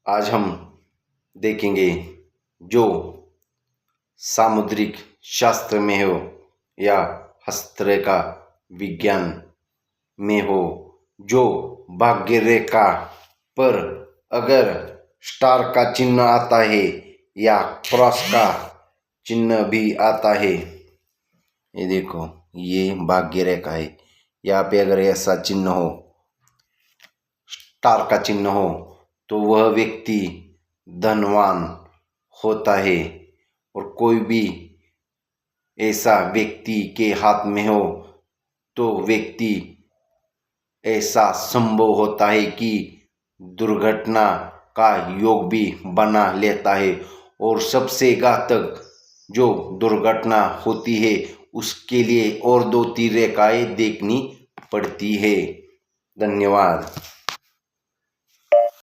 आज हम देखेंगे जो सामुद्रिक शास्त्र में हो या हस्तरेखा विज्ञान में हो, जो भाग्य रेखा पर अगर स्टार का चिन्ह आता है या क्रॉस का चिन्ह भी आता है, ये देखो ये भाग्य रेखा है। यहाँ पे अगर ऐसा चिन्ह हो, स्टार का चिन्ह हो, तो वह व्यक्ति धनवान होता है। और कोई भी ऐसा व्यक्ति के हाथ में हो तो व्यक्ति ऐसा संभव होता है कि दुर्घटना का योग भी बना लेता है। और सबसे घातक जो दुर्घटना होती है उसके लिए और 2-3 रेखाएं देखनी पड़ती है। धन्यवाद।